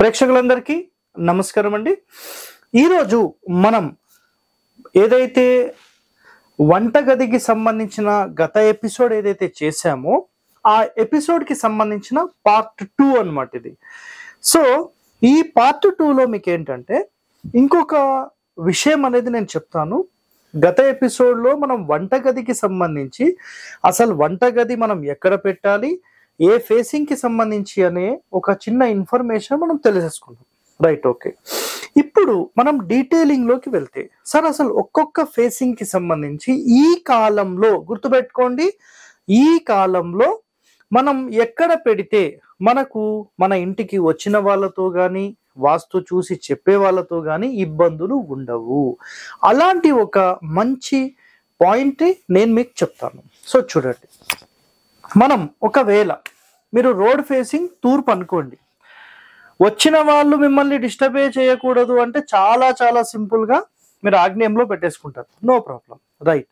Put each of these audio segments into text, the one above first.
ప్రేక్షకులందరికీ నమస్కారం అండి. ఈరోజు మనం ఏదైతే వంటగదికి సంబంధించిన గత ఎపిసోడ్ ఏదైతే చేశామో ఆ ఎపిసోడ్కి సంబంధించిన పార్ట్ 2 అన్నమాట ఇది. సో ఈ పార్ట్ 2లో మీకు ఏంటంటే ఇంకొక విషయం అనేది నేను చెప్తాను. గత ఎపిసోడ్లో మనం వంటగదికి సంబంధించి అసలు వంటగది మనం ఎక్కడ పెట్టాలి, ఏ ఫేసింగ్కి సంబంధించి అనే ఒక చిన్న ఇన్ఫర్మేషన్ మనం తెలిసేసుకున్నాం. Right, okay. ఇప్పుడు మనం డీటెయిలింగ్లోకి వెళ్తే సార్ అసలు ఒక్కొక్క ఫేసింగ్కి సంబంధించి ఈ కాలంలో గుర్తుపెట్టుకోండి, ఈ కాలంలో మనం ఎక్కడ పెడితే మనకు మన ఇంటికి వచ్చిన వాళ్ళతో కానీ వాస్తు చూసి చెప్పే వాళ్ళతో కానీ ఇబ్బందులు ఉండవు. అలాంటి ఒక మంచి పాయింట్ నేను మీకు చెప్తాను. సో చూడండి, మనం ఒకవేళ మీరు రోడ్ ఫేసింగ్ తూర్పు అనుకోండి, వచ్చిన వాళ్ళు మిమ్మల్ని డిస్టర్బ్ చేయకూడదు అంటే చాలా చాలా సింపుల్గా మీరు ఆగ్నేయంలో పెట్టేసుకుంటారు, నో ప్రాబ్లం, రైట్.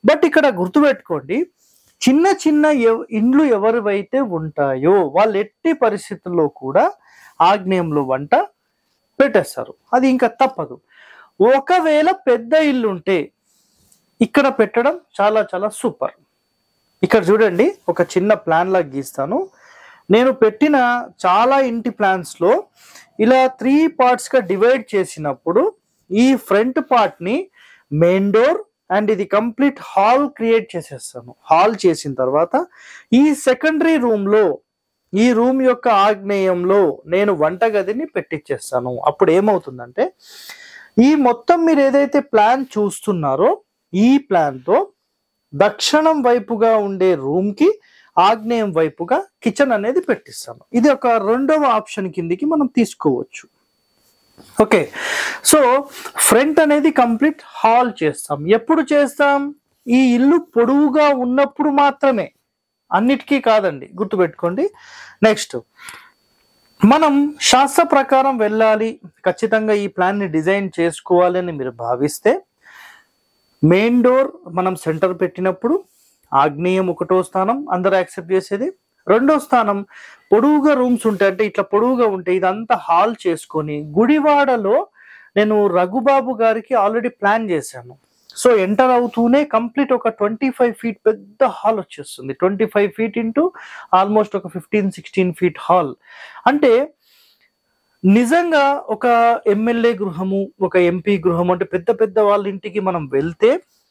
బట్ ఇక్కడ గుర్తుపెట్టుకోండి, చిన్న చిన్న ఇండ్లు ఎవరివైతే ఉంటాయో వాళ్ళు ఎట్టి పరిస్థితుల్లో కూడా ఆగ్నేయంలో వంట పెట్టేస్తారు, అది ఇంకా తప్పదు. ఒకవేళ పెద్ద ఇల్లు ఉంటే ఇక్కడ పెట్టడం చాలా చాలా సూపర్. ఇక్కడ చూడండి, ఒక చిన్న ప్లాన్ లాగా గీస్తాను. నేను పెట్టిన చాలా ఇంటి ప్లాన్స్లో ఇలా 3 పార్ట్స్గా డివైడ్ చేసినప్పుడు ఈ ఫ్రంట్ పార్ట్ని మెయిన్ డోర్ అండ్ ఇది కంప్లీట్ హాల్ క్రియేట్ చేసేస్తాను. హాల్ చేసిన తర్వాత ఈ సెకండరీ రూమ్లో ఈ రూమ్ యొక్క ఆగ్నేయంలో నేను వంటగదిని పెట్టించేస్తాను. అప్పుడు ఏమవుతుందంటే ఈ మొత్తం మీరు ఏదైతే ప్లాన్ చూస్తున్నారో ఈ ప్లాన్తో దక్షిణం వైపుగా ఉండే రూమ్కి ఆగ్నేయం వైపుగా కిచెన్ అనేది పెట్టిస్తాను. ఇది ఒక రెండవ ఆప్షన్ కిందికి మనం తీసుకోవచ్చు. ఓకే, సో ఫ్రంట్ అనేది కంప్లీట్ హాల్ చేస్తాం. ఎప్పుడు చేస్తాం? ఈ ఇల్లు పొడవుగా ఉన్నప్పుడు మాత్రమే, అన్నిటికీ కాదండి, గుర్తుపెట్టుకోండి. నెక్స్ట్, మనం శాస్త్ర ప్రకారం వెళ్ళాలి, ఖచ్చితంగా ఈ ప్లాన్ని డిజైన్ చేసుకోవాలి అని మీరు భావిస్తే మెయిన్ డోర్ మనం సెంటర్ పెట్టినప్పుడు ఆగ్నేయం 1వ స్థానం అందరూ యాక్సెప్ట్ చేసేది. 2వ స్థానం పొడవుగా రూమ్స్ ఉంటాయి, అంటే ఇట్లా పొడవుగా ఉంటాయి, ఇదంతా హాల్ చేసుకొని గుడివాడలో నేను రఘుబాబు గారికి ఆల్రెడీ ప్లాన్ చేశాను. సో ఎంటర్ అవుతూనే కంప్లీట్ ఒక 25 ఫీట్ పెద్ద హాల్ వచ్చేస్తుంది. 25 ఫీట్ ఇంటూ ఆల్మోస్ట్ ఒక 15-16 ఫీట్ హాల్. అంటే నిజంగా ఒక ఎమ్మెల్యే గృహము, ఒక ఎంపీ గృహము, అంటే పెద్ద పెద్ద వాళ్ళ ఇంటికి మనం వెళ్తే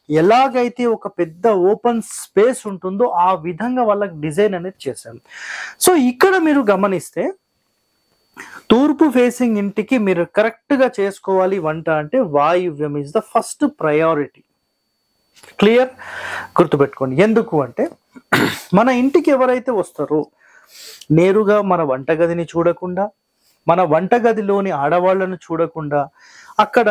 ఎలాగైతే ఒక పెద్ద ఓపెన్ స్పేస్ ఉంటుందో ఆ విధంగా వాళ్ళకి డిజైన్ అనేది చేశాను. సో ఇక్కడ మీరు గమనిస్తే తూర్పు ఫేసింగ్ ఇంటికి మీరు కరెక్ట్గా చేసుకోవాలి వంట అంటే వాయువ్యం is the first priority. Clear, గుర్తుపెట్టుకోండి. ఎందుకు అంటే మన ఇంటికి ఎవరైతే వస్తారో నేరుగా మన వంటగదిని చూడకుండా, మన వంటగదిలోని ఆడవాళ్లను చూడకుండా అక్కడ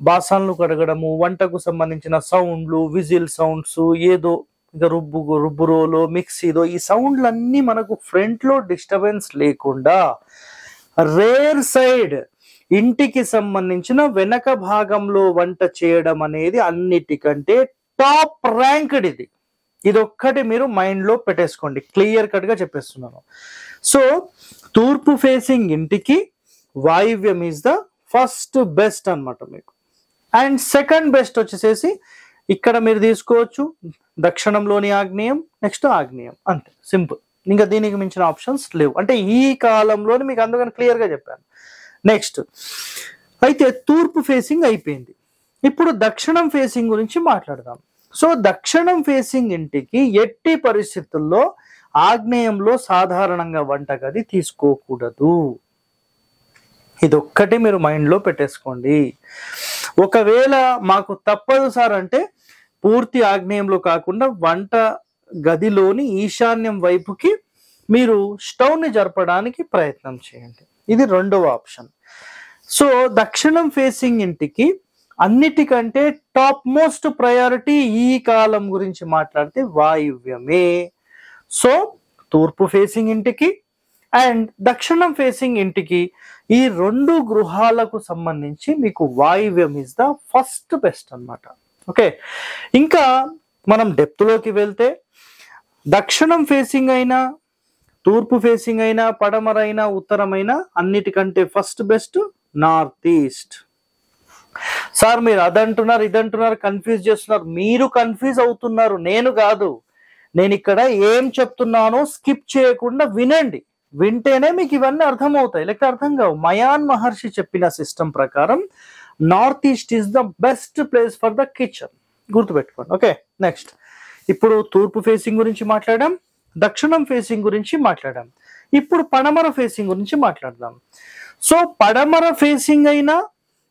బాసన్లు కడగడము, వంటకు సంబంధించిన సౌండ్లు, విజిల్ సౌండ్స్, ఏదో ఇక రుబ్బురోలో మిక్సీదో ఈ సౌండ్లన్నీ మనకు ఫ్రంట్లో డిస్టర్బెన్స్ లేకుండా రేర్ సైడ్ ఇంటికి సంబంధించిన వెనక భాగంలో వంట చేయడం అనేది అన్నిటికంటే టాప్ ర్యాంక్డ్. ఇదొక్కటి మీరు మైండ్లో పెట్టేసుకోండి, క్లియర్ కట్గా చెప్పేస్తున్నాను. సో తూర్పు ఫేసింగ్ ఇంటికి వాయువ్యం ఈజ్ ద ఫస్ట్ బెస్ట్ అన్నమాట మీకు. అండ్ సెకండ్ బెస్ట్ వచ్చేసేసి ఇక్కడ మీరు తీసుకోవచ్చు దక్షిణంలోని ఆగ్నేయం, నెక్స్ట్ ఆగ్నేయం, అంతే, సింపుల్. ఇంకా దీనికి మించిన ఆప్షన్స్ లేవు, అంటే ఈ కాలంలోని మీకు అందుకని క్లియర్గా చెప్పాను. నెక్స్ట్ అయితే తూర్పు ఫేసింగ్ అయిపోయింది, ఇప్పుడు దక్షిణం ఫేసింగ్ గురించి మాట్లాడదాం. సో దక్షిణం ఫేసింగ్ ఇంటికి ఎట్టి పరిస్థితుల్లో ఆగ్నేయంలో సాధారణంగా వంటగది తీసుకోకూడదు. ఇదొక్కటి మీరు మైండ్లో పెట్టేసుకోండి. ఒకవేళ మాకు తప్పదు సార్ అంటే పూర్తి ఆగ్నేయంలో కాకుండా వంట గదిలోని ఈశాన్యం వైపుకి మీరు స్టవ్ని జరపడానికి ప్రయత్నం చేయండి, ఇది రెండవ ఆప్షన్. సో దక్షిణం ఫేసింగ్ ఇంటికి అన్నిటికంటే టాప్ మోస్ట్ ప్రయారిటీ ఈ కాలం గురించి మాట్లాడితే వాయువ్యమే. సో తూర్పు ఫేసింగ్ ఇంటికి అండ్ దక్షిణం ఫేసింగ్ ఇంటికి ఈ 2 గృహాలకు సంబంధించి మీకు వాయువ్యం ఇస్ ద ఫస్ట్ బెస్ట్ అన్నమాట. ఓకే, ఇంకా మనం డెప్త్లోకి వెళ్తే దక్షిణం ఫేసింగ్ అయినా తూర్పు ఫేసింగ్ అయినా, పడమరైనా, ఉత్తరమైనా అన్నిటికంటే first best north east. Sir మీరు అదంటున్నారు ఇదంటున్నారు కన్ఫ్యూజ్ చేస్తున్నారు. మీరు కన్ఫ్యూజ్ అవుతున్నారు, నేను కాదు. నేను ఇక్కడ ఏం చెప్తున్నానో స్కిప్ చేయకుండా వినండి. వింటేనే మీకు ఇవన్నీ అర్థమవుతాయి, లేకపోతే అర్థం కావు. మయాన్ మహర్షి చెప్పిన సిస్టమ్ ప్రకారం north east is the best place for the kitchen. గుర్తుపెట్టుకోండి. ఓకే, నెక్స్ట్ ఇప్పుడు తూర్పు ఫేసింగ్ గురించి మాట్లాడాం, దక్షిణం ఫేసింగ్ గురించి మాట్లాడాం. ఇప్పుడు పడమర ఫేసింగ్ గురించి మాట్లాడదాం. సో పడమర ఫేసింగ్ అయినా,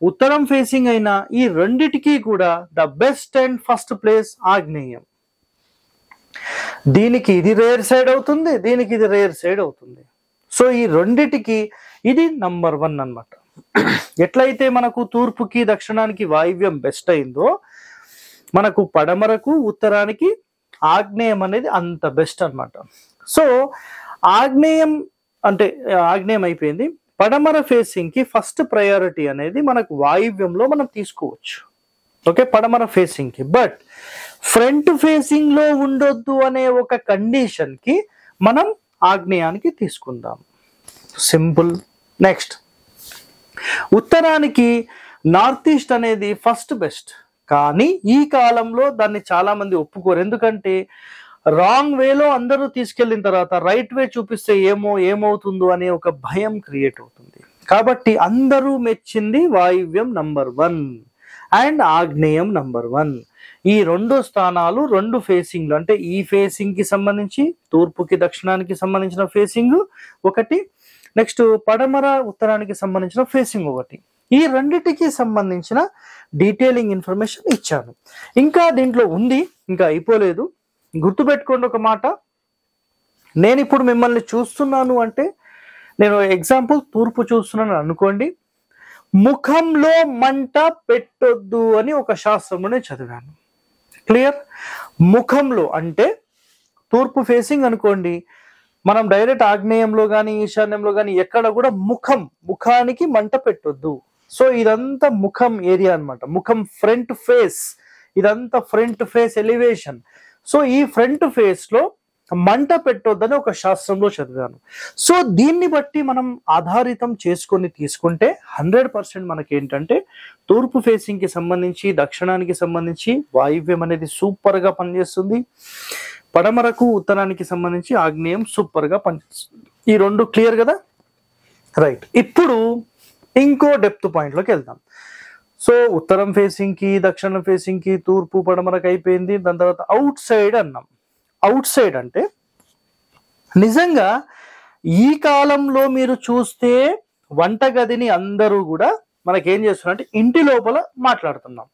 ఉత్తరం ఫేసింగ్ అయినా, ఈ రెండిటికి కూడా the best and first place ఆగ్నేయం. దీనికి ఇది రేర్ సైడ్ అవుతుంది, దీనికి ఇది రేర్ సైడ్ అవుతుంది. సో ఈ రెండిటికి ఇది నంబర్ 1 అన్నమాట. ఎట్లయితే మనకు తూర్పుకి దక్షిణానికి వాయువ్యం బెస్ట్ అయిందో, మనకు పడమరకు ఉత్తరానికి ఆగ్నేయం అనేది అంత బెస్ట్ అన్నమాట. సో ఆగ్నేయం అంటే ఆగ్నేయం అయిపోయింది. పడమర ఫేసింగ్ కి ఫస్ట్ ప్రయారిటీ అనేది మనకు వాయువ్యంలో మనం తీసుకోవచ్చు. ఓకే, పడమర ఫేసింగ్ కి. బట్ ఫ్రంట్ ఫేసింగ్ లో ఉండొద్దు అనే ఒక కండిషన్ కి మనం ఆగ్నేయానికి తీసుకుందాం. సింపుల్. నెక్స్ట్ ఉత్తరానికి నార్త్ ఈస్ట్ అనేది ఫస్ట్ బెస్ట్. కానీ ఈ కాలంలో దాన్ని చాలా మంది ఒప్పుకోరు. ఎందుకంటే రాంగ్ వేలో అందరూ తీసుకెళ్లిన తర్వాత రైట్ వే చూపిస్తే ఏమవుతుందో అనే ఒక భయం క్రియేట్ అవుతుంది. కాబట్టి అందరూ మెచ్చింది వాయువ్యం నంబర్ 1 అండ్ ఆగ్నేయం నంబర్ 1. ఈ 2 స్థానాలు 2 ఫేసింగ్లు, అంటే ఈ ఫేసింగ్ కి సంబంధించి తూర్పుకి దక్షిణానికి సంబంధించిన ఫేసింగ్ ఒకటి, నెక్స్ట్ పడమర ఉత్తరానికి సంబంధించిన ఫేసింగ్ ఒకటి. ఈ రెండిటికి సంబంధించిన డీటెయిలింగ్ ఇన్ఫర్మేషన్ ఇచ్చాను. ఇంకా దీంట్లో ఉంది, ఇంకా అయిపోలేదు. గుర్తుపెట్టుకోండి ఒక మాట, నేను ఇప్పుడు మిమ్మల్ని చూస్తున్నాను అంటే, నేను ఎగ్జాంపుల్ తూర్పు చూస్తున్నాను అనుకోండి, ముఖంలో మంట పెట్టొద్దు అని ఒక శాస్త్రంలోనే చదివాను. క్లియర్? ముఖంలో అంటే తూర్పు ఫేసింగ్ అనుకోండి, మనం డైరెక్ట్ ఆగ్నేయంలో కానీ ఈశాన్యంలో కానీ ఎక్కడ కూడా ముఖానికి మంట పెట్టొద్దు. సో ఇదంతా ముఖం ఏరియా అన్నమాట. ముఖం ఫ్రంట్ ఫేస్, ఇదంతా ఫ్రంట్ ఫేస్ ఎలివేషన్. సో ఈ ఫ్రంట్ ఫేస్ లో మంట పెట్టొద్దని ఒక శాస్త్రంలో చదివాను. సో దీన్ని బట్టి మనం ఆధారితం చేసుకొని తీసుకుంటే 100% మనకి ఏంటంటే తూర్పు ఫేసింగ్ కి సంబంధించి, దక్షిణానికి సంబంధించి వాయువ్యం అనేది సూపర్ గా పనిచేస్తుంది. పడమరకు ఉత్తరానికి సంబంధించి ఆగ్నేయం సూపర్ గా పనిచేస్తుంది. ఈ 2 క్లియర్ కదా? రైట్. ఇప్పుడు ఇంకో డెప్త్ పాయింట్ లోకి వెళ్దాం. సో ఉత్తరం ఫేసింగ్ కి, దక్షిణం ఫేసింగ్ కి, తూర్పు పడమరకు అయిపోయింది. దాని తర్వాత అవుట్ సైడ్ అన్నాం. అవుట్ సైడ్ అంటే నిజంగా ఈ కాలంలో మీరు చూస్తే వంటగదిని అందరూ కూడా మనకేం చేస్తున్నారంటే ఇంటి లోపల మాట్లాడుతున్నాం.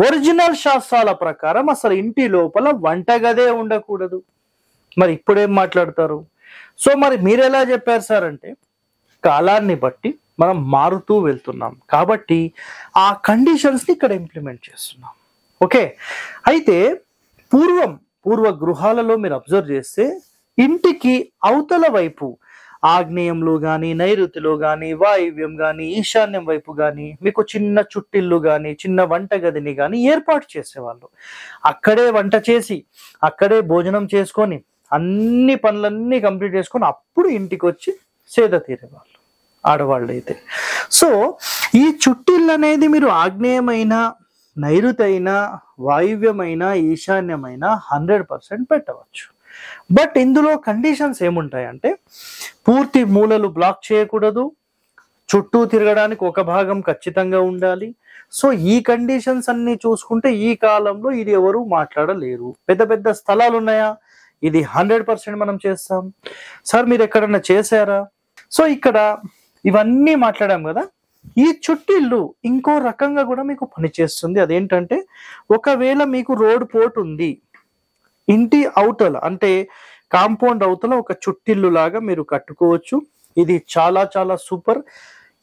ఒరిజినల్ శాస్త్రాల ప్రకారం అసలు ఇంటి లోపల వంటగదే ఉండకూడదు. మరి ఇప్పుడేం మాట్లాడతారు? సో మరి మీరు ఎలా చెప్పారు సార్ అంటే, కాలాన్ని బట్టి మనం మారుతూ వెళ్తున్నాం కాబట్టి ఆ కండిషన్స్ని ఇక్కడ ఇంప్లిమెంట్ చేస్తున్నాం. ఓకే, అయితే పూర్వ గృహాలలో మీరు అబ్జర్వ్ చేస్తే ఇంటికి అవతల వైపు ఆగ్నేయంలో కానీ, నైరుతిలో కానీ, వాయువ్యం కానీ, ఈశాన్యం వైపు కానీ మీకు చిన్న చుట్టిల్లు కానీ, చిన్న వంటగదిని కానీ ఏర్పాటు చేసేవాళ్ళు. అక్కడే వంట చేసి, అక్కడే భోజనం చేసుకొని, అన్ని పనులన్నీ కంప్లీట్ చేసుకొని అప్పుడు ఇంటికి వచ్చి సేద తీరేవాళ్ళు ఆడవాళ్ళు అయితే. సో ఈ చుట్టిల్లు అనేది మీరు ఆగ్నేయమైన, నైరుతైన, వాయువ్యమైన, ఈశాన్యమైన 100% పెట్టవచ్చు. బట్ ఇందులో కండిషన్స్ ఏముంటాయంటే, పూర్తి మూలలు బ్లాక్ చేయకూడదు, చుట్టూ తిరగడానికి ఒక భాగం ఖచ్చితంగా ఉండాలి. సో ఈ కండిషన్స్ అన్ని చూసుకుంటే ఈ కాలంలో ఇది ఎవరు మాట్లాడలేరు. పెద్ద పెద్ద స్థలాలు ఉన్నాయా? ఇది 100% మనం చేస్తాం. సార్ మీరు ఎక్కడన్నా చేశారా? సో ఇక్కడ ఇవన్నీ మాట్లాడాం కదా. ఈ చుట్టిల్లు ఇంకో రకంగా కూడా మీకు పనిచేస్తుంది. అదేంటంటే, ఒకవేళ మీకు రోడ్ పోర్ట్ ఉంది, ఇంటి అవతల అంటే కాంపౌండ్ అవతల ఒక చుట్టిల్లు లాగా మీరు కట్టుకోవచ్చు. ఇది చాలా చాలా సూపర్.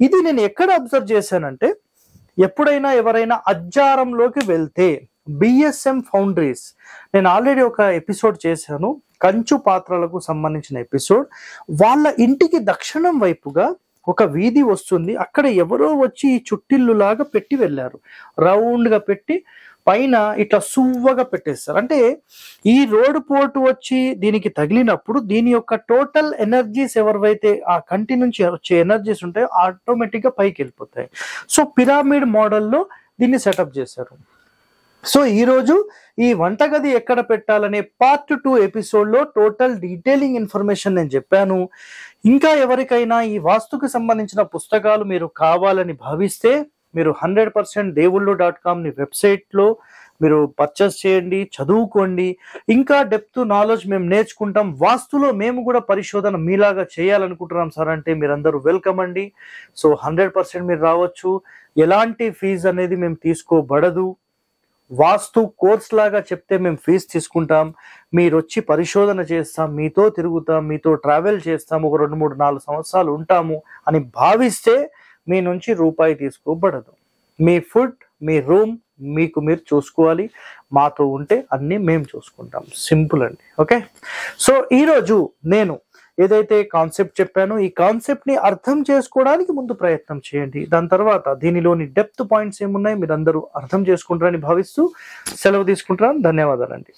ఇది నేను ఎక్కడ అబ్జర్వ్ చేశానంటే, ఎప్పుడైనా ఎవరైనా అజ్జారంలోకి వెళ్తే బిఎస్ఎం ఫౌండరీస్, నేను ఆల్రెడీ ఒక ఎపిసోడ్ చేశాను, కంచు పాత్రలకు సంబంధించిన ఎపిసోడ్. వాళ్ళ ఇంటికి దక్షిణం వైపుగా ఒక వీధి వస్తుంది, అక్కడ ఎవరో వచ్చి ఈ చుట్టిల్లు లాగా పెట్టి వెళ్ళారు. రౌండ్ గా పెట్టి పైన ఇట్లా సువ్వగా పెట్టేస్తారు. అంటే ఈ రోడ్ పోటు వచ్చి దీనికి తగిలినప్పుడు దీని యొక్క టోటల్ ఎనర్జీస్ ఎవరివైతే ఆ కంటి నుంచి వచ్చే ఎనర్జీస్ ఉంటాయో ఆటోమేటిక్ గా పైకి వెళ్ళిపోతాయి. సో పిరమిడ్ మోడల్లో దీన్ని సెటప్ చేశారు. సో ఈరోజు ఈ వంటగది ఎక్కడ పెట్టాలనే పార్ట్ 2 ఎపిసోడ్లో టోటల్ డీటెయిలింగ్ ఇన్ఫర్మేషన్ నేను చెప్పాను. ఇంకా ఎవరికైనా ఈ వాస్తుకు సంబంధించిన పుస్తకాలు మీరు కావాలని భావిస్తే మీరు 100% దేవుళ్ళు.com వెబ్సైట్లో మీరు పర్చేస్ చేయండి, చదువుకోండి. ఇంకా డెప్త్ నాలెడ్జ్ మేము నేర్చుకుంటాం. వాస్తులో మేము కూడా పరిశోధన మీలాగా చేయాలనుకుంటున్నాం సార్ అంటే మీరందరూ వెల్కమ్ అండి. సో 100% మీరు రావచ్చు. ఎలాంటి ఫీజు అనేది మేము తీసుకోబడదు. వాస్తు కోర్స్ లాగా చెప్తే మేము ఫీజు తీసుకుంటాం. మీరు వచ్చి పరిశోధన చేస్తాం, మీతో తిరుగుతాం, మీతో ట్రావెల్ చేస్తాం, ఒక 2, 3, 4 సంవత్సరాలు ఉంటాము అని భావిస్తే మీ నుంచి రూపాయి తీసుకోబడదు. మీ ఫుడ్, మీ రూమ్ మీకు మీరు చూసుకోవాలి. మాతో ఉంటే అన్నీ మేము చూసుకుంటాం. సింపుల్ అండి. ఓకే, సో ఈరోజు నేను ఏదైతే కాన్సెప్ట్ చెప్పానో ఈ కాన్సెప్ట్ ని అర్థం చేసుకోవడానికి ముందు ప్రయత్నం చేయండి. దాని తర్వాత దీనిలోని డెప్త్ పాయింట్స్ ఏమున్నాయి మీరు అందరూ అర్థం చేసుకుంటారని భావిస్తూ సెలవు తీసుకుంటున్నాను. ధన్యవాదాలండి.